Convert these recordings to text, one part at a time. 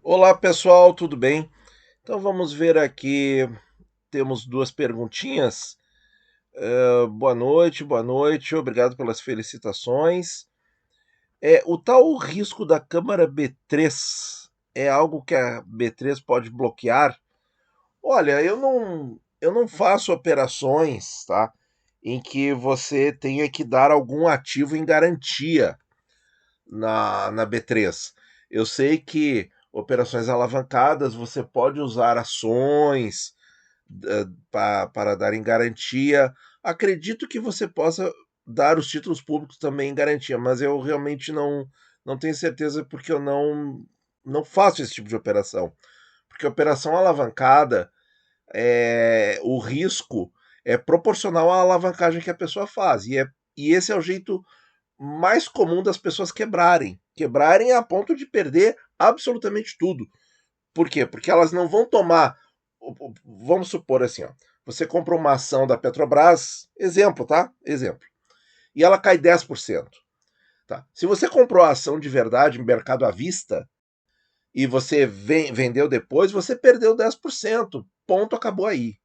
Olá pessoal, tudo bem? Então vamos ver aqui, temos duas perguntinhas. Boa noite, obrigado pelas felicitações. O tal risco da câmara B3 é algo que a B3 pode bloquear? Olha, eu não faço operações, tá? Em que você tenha que dar algum ativo em garantia na B3. Eu sei que operações alavancadas você pode usar ações para dar em garantia. Acredito que você possa dar os títulos públicos também em garantia, mas eu realmente não tenho certeza porque eu não faço esse tipo de operação. Porque operação alavancada, o risco é proporcional à alavancagem que a pessoa faz. E esse é o jeito mais comum das pessoas quebrarem. Quebrarem a ponto de perder absolutamente tudo. Por quê? Porque elas não vão tomar. Vamos supor assim, ó. Você compra uma ação da Petrobras, exemplo, tá? Exemplo. E ela cai 10%. Tá? Se você comprou a ação de verdade em mercado à vista e você vendeu depois, você perdeu 10%. Ponto, acabou aí.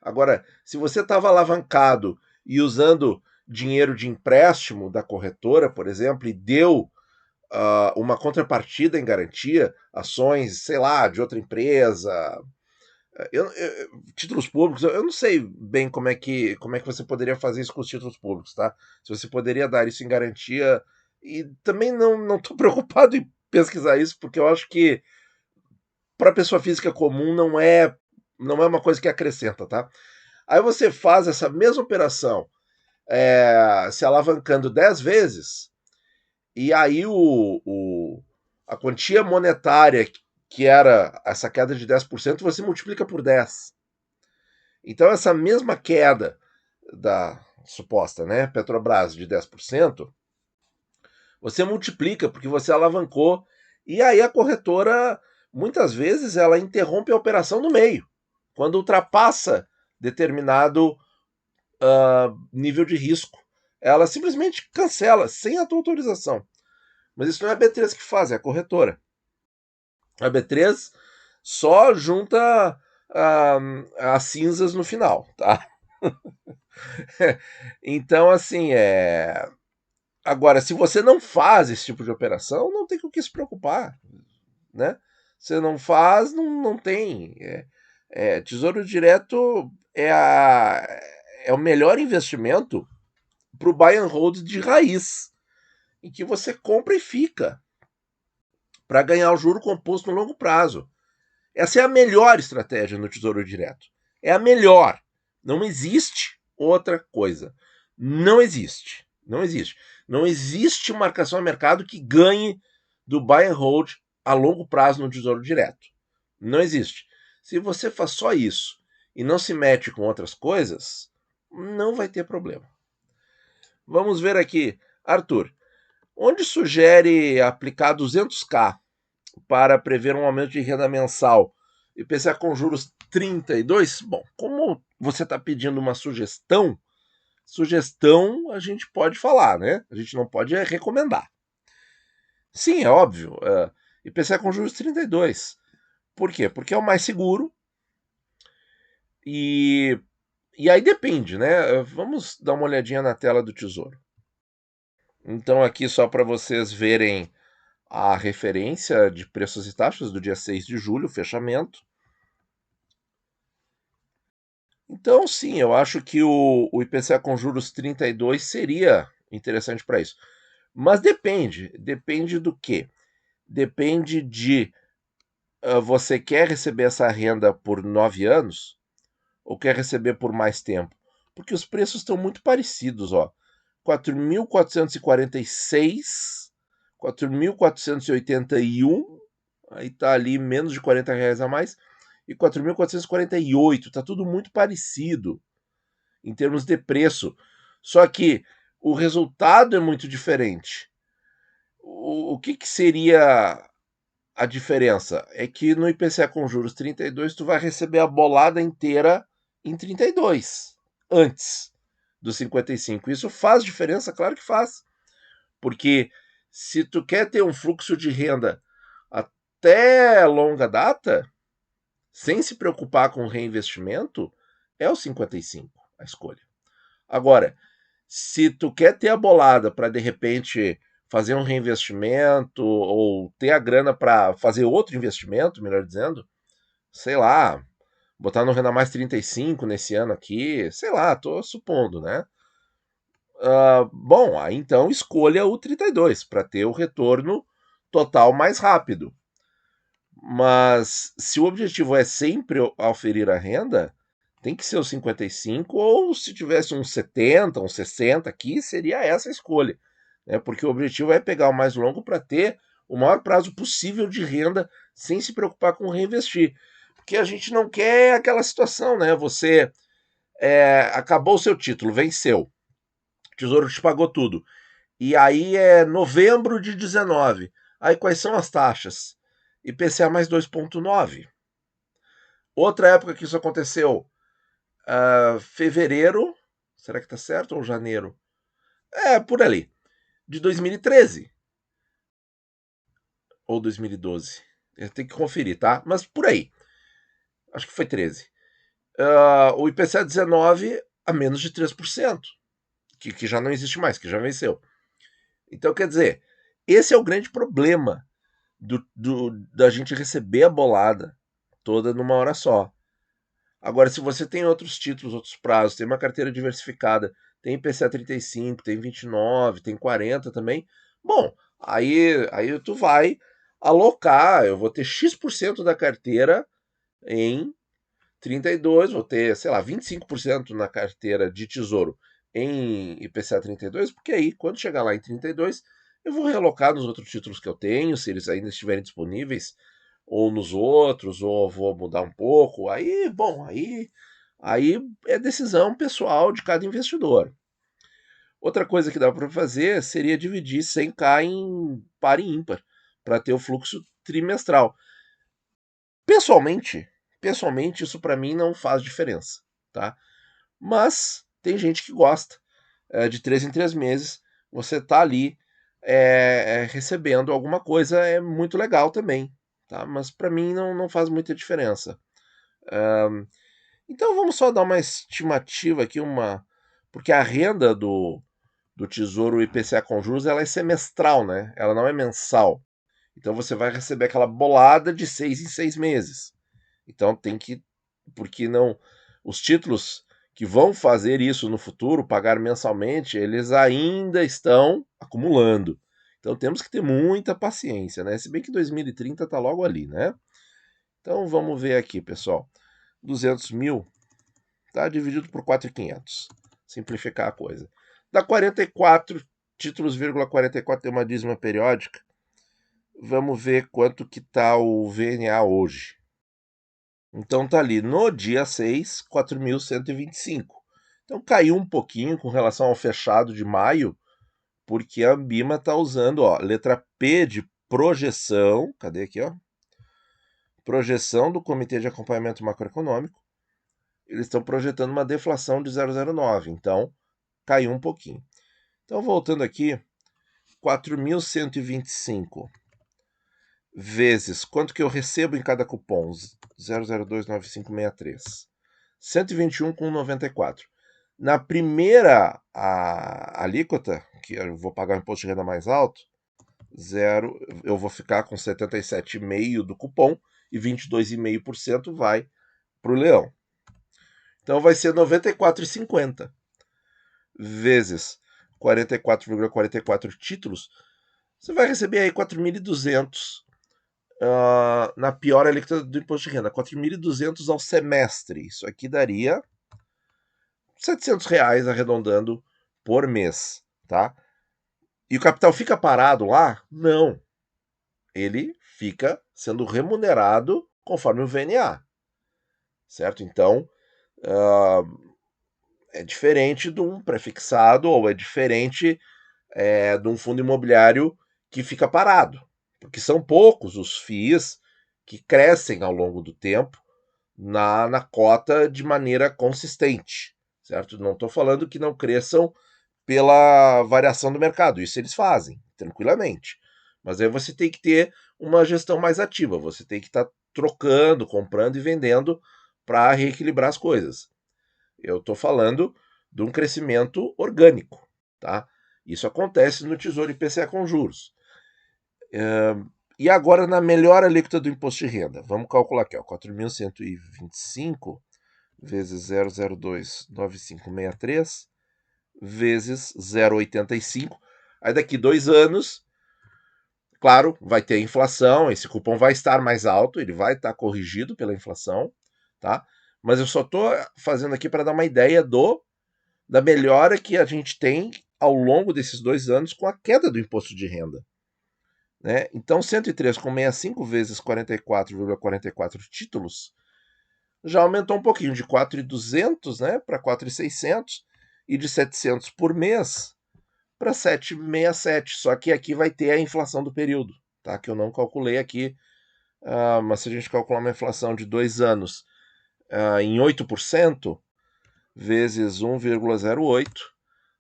Agora, se você estava alavancado e usando dinheiro de empréstimo da corretora, por exemplo, e deu uma contrapartida em garantia, ações, sei lá, de outra empresa, títulos públicos, eu não sei bem como é que você poderia fazer isso com os títulos públicos, tá? Se você poderia dar isso em garantia, e também não estou preocupado em pesquisar isso, porque eu acho que para pessoa física comum não é uma coisa que acrescenta, tá? Aí você faz essa mesma operação se alavancando 10 vezes, e aí a quantia monetária que era essa queda de 10% você multiplica por 10. Então, essa mesma queda da suposta, né, Petrobras de 10%, você multiplica porque você alavancou e aí a corretora muitas vezes ela interrompe a operação no meio, quando ultrapassa determinado nível de risco. Ela simplesmente cancela sem a tua autorização. Mas isso não é a B3 que faz, é a corretora. A B3 só junta as cinzas no final, tá? Então, assim, agora, se você não faz esse tipo de operação, não tem com o que se preocupar, né? Você não faz, não tem. Tesouro direto é o melhor investimento para o buy and hold de raiz, em que você compra e fica, para ganhar o juro composto no longo prazo. Essa é a melhor estratégia no Tesouro Direto. É a melhor. Não existe outra coisa. Não existe. Não existe. Não existe marcação a mercado que ganhe do buy and hold a longo prazo no Tesouro Direto. Não existe. Se você faz só isso e não se mete com outras coisas, não vai ter problema. Vamos ver aqui. Arthur, onde sugere aplicar 200k para prever um aumento de renda mensal e IPCA com juros 32, bom, como você está pedindo uma sugestão a gente pode falar, né? A gente não pode recomendar. Sim, é óbvio. IPCA com juros 32. Por quê? Porque é o mais seguro e, e aí depende, né? Vamos dar uma olhadinha na tela do Tesouro. Então, aqui só para vocês verem a referência de preços e taxas do dia 6 de julho, fechamento. Então, sim, eu acho que o IPCA com juros 32 seria interessante para isso. Mas depende do quê? Depende de você quer receber essa renda por 9 anos ou quer receber por mais tempo? Porque os preços estão muito parecidos, ó. 4.446, 4.481, aí tá ali menos de R$ 40 a mais, e 4.448, tá tudo muito parecido em termos de preço. Só que o resultado é muito diferente. O que seria a diferença? É que no IPCA com juros 32 tu vai receber a bolada inteira em 32 antes dos 55. Isso faz diferença? Claro que faz. Porque se tu quer ter um fluxo de renda até longa data, sem se preocupar com reinvestimento, é o 55 a escolha. Agora, se tu quer ter a bolada para de repente fazer um reinvestimento ou ter a grana para fazer outro investimento, melhor dizendo, sei lá, botar no Renda Mais 35 nesse ano aqui, sei lá, tô supondo, né? Bom, aí então escolha o 32 para ter o retorno total mais rápido. Mas se o objetivo é sempre auferir a renda, tem que ser o 55, ou se tivesse uns 70, uns 60 aqui, seria essa a escolha. Né? Porque o objetivo é pegar o mais longo para ter o maior prazo possível de renda sem se preocupar com reinvestir. Porque a gente não quer aquela situação, né? Você acabou o seu título, venceu. O Tesouro te pagou tudo. E aí é novembro de 19. Aí quais são as taxas? IPCA mais 2,9. Outra época que isso aconteceu, fevereiro, será que tá certo ou janeiro? É, por ali, de 2013 ou 2012. Eu tenho que conferir, tá? Mas por aí, acho que foi 13. O IPCA 19 a menos de 3%, que já não existe mais, que já venceu. Então, quer dizer, esse é o grande problema da gente receber a bolada toda numa hora só. Agora, se você tem outros títulos, outros prazos, tem uma carteira diversificada, tem IPCA 35, tem 29, tem 40 também, bom, aí tu vai alocar, eu vou ter X% da carteira em 32, vou ter, sei lá, 25% na carteira de tesouro em IPCA 32, porque aí, quando chegar lá em 32, eu vou realocar nos outros títulos que eu tenho, se eles ainda estiverem disponíveis, ou nos outros, ou vou mudar um pouco. Aí, bom, aí é decisão pessoal de cada investidor. Outra coisa que dá para fazer seria dividir 100k em par e ímpar, para ter o fluxo trimestral. Pessoalmente, pessoalmente isso para mim não faz diferença, tá? Mas tem gente que gosta. De 3 em 3 meses, você tá ali recebendo alguma coisa, é muito legal também, tá? Mas para mim não faz muita diferença. Então vamos só dar uma estimativa aqui, porque a renda do Tesouro IPCA com juros ela é semestral, né? Ela não é mensal. Então você vai receber aquela bolada de 6 em 6 meses. Então tem que, porque não, os títulos que vão fazer isso no futuro, pagar mensalmente, eles ainda estão acumulando. Então temos que ter muita paciência, né? Se bem que 2030 está logo ali, né? Então vamos ver aqui, pessoal. 200 mil tá dividido por 4.500. Simplificar a coisa. Dá 44 títulos, 44 tem uma dízima periódica. Vamos ver quanto que tá o VNA hoje. Então tá ali, no dia 6, 4.125. Então caiu um pouquinho com relação ao fechado de maio, porque a Ambima está usando, ó, letra P de projeção, cadê aqui, ó? Projeção do Comitê de Acompanhamento Macroeconômico. Eles estão projetando uma deflação de 0,09, então caiu um pouquinho. Então voltando aqui, 4.125 vezes quanto que eu recebo em cada cupom? 0029563. 121,94. Na primeira alíquota, que eu vou pagar o imposto de renda mais alto, eu vou ficar com 77,5% do cupom e 22,5% vai para o leão. Então vai ser 94,50 vezes 44,44 títulos. Você vai receber aí 4.200 na pior alíquota do imposto de renda, 4.200 ao semestre. Isso aqui daria R$ 700 arredondando por mês, tá? E o capital fica parado lá? Não. Ele fica sendo remunerado conforme o VNA, certo? Então, é diferente de um prefixado ou é diferente de um fundo imobiliário que fica parado, porque são poucos os FIIs que crescem ao longo do tempo na cota de maneira consistente, certo? Não estou falando que não cresçam pela variação do mercado, isso eles fazem tranquilamente, Mas aí você tem que ter uma gestão mais ativa, você tem que estar trocando, comprando e vendendo para reequilibrar as coisas. Eu estou falando de um crescimento orgânico, tá? Isso acontece no Tesouro IPCA com juros. E agora na melhor alíquota do imposto de renda. Vamos calcular aqui, ó, 4.125 vezes 0,029563 vezes 0,85. Aí daqui 2 anos, claro, vai ter inflação, esse cupom vai estar mais alto, ele vai estar corrigido pela inflação, tá? Mas eu só estou fazendo aqui para dar uma ideia da melhora que a gente tem ao longo desses 2 anos com a queda do imposto de renda. Né? Então, 103,65 vezes 44,44 títulos já aumentou um pouquinho, de 4.200, né, para 4.600 e de 700 por mês para 767. Só que aqui vai ter a inflação do período, tá? Que eu não calculei aqui, mas se a gente calcular uma inflação de 2 anos em 8%, vezes 1,08,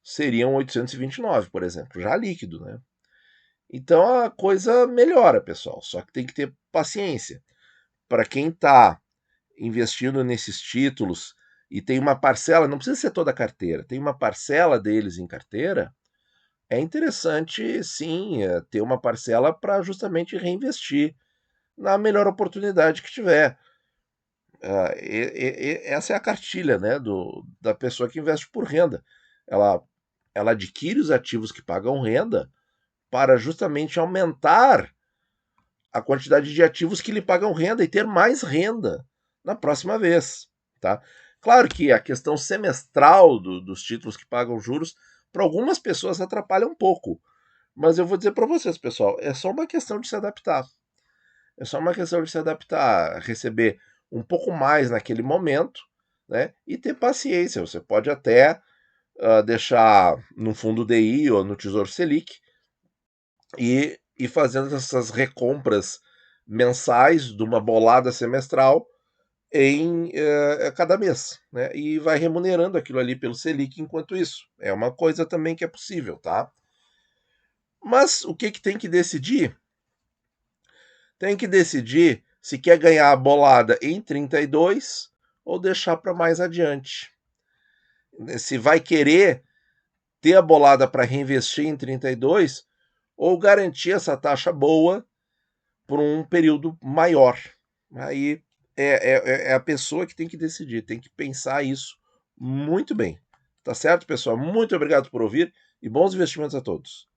seriam 829, por exemplo, já líquido, né? Então a coisa melhora, pessoal, só que tem que ter paciência. Para quem está investindo nesses títulos e tem uma parcela, não precisa ser toda a carteira, tem uma parcela deles em carteira, é interessante sim ter uma parcela para justamente reinvestir na melhor oportunidade que tiver. Essa é a cartilha, né, da pessoa que investe por renda. Ela, ela adquire os ativos que pagam renda para justamente aumentar a quantidade de ativos que lhe pagam renda e ter mais renda na próxima vez, tá? Claro que a questão semestral dos títulos que pagam juros para algumas pessoas atrapalha um pouco, mas eu vou dizer para vocês, pessoal, é só uma questão de se adaptar. É só uma questão de se adaptar, receber um pouco mais naquele momento, né? E ter paciência. Você pode até deixar no fundo DI ou no Tesouro Selic e fazendo essas recompras mensais de uma bolada semestral em cada mês, né? E vai remunerando aquilo ali pelo Selic enquanto isso. É uma coisa também que é possível, tá? Mas o que tem que decidir? Tem que decidir se quer ganhar a bolada em 32 ou deixar para mais adiante. Se vai querer ter a bolada para reinvestir em 32 ou garantir essa taxa boa por um período maior. Aí é a pessoa que tem que decidir, tem que pensar isso muito bem. Tá certo, pessoal? Muito obrigado por ouvir e bons investimentos a todos.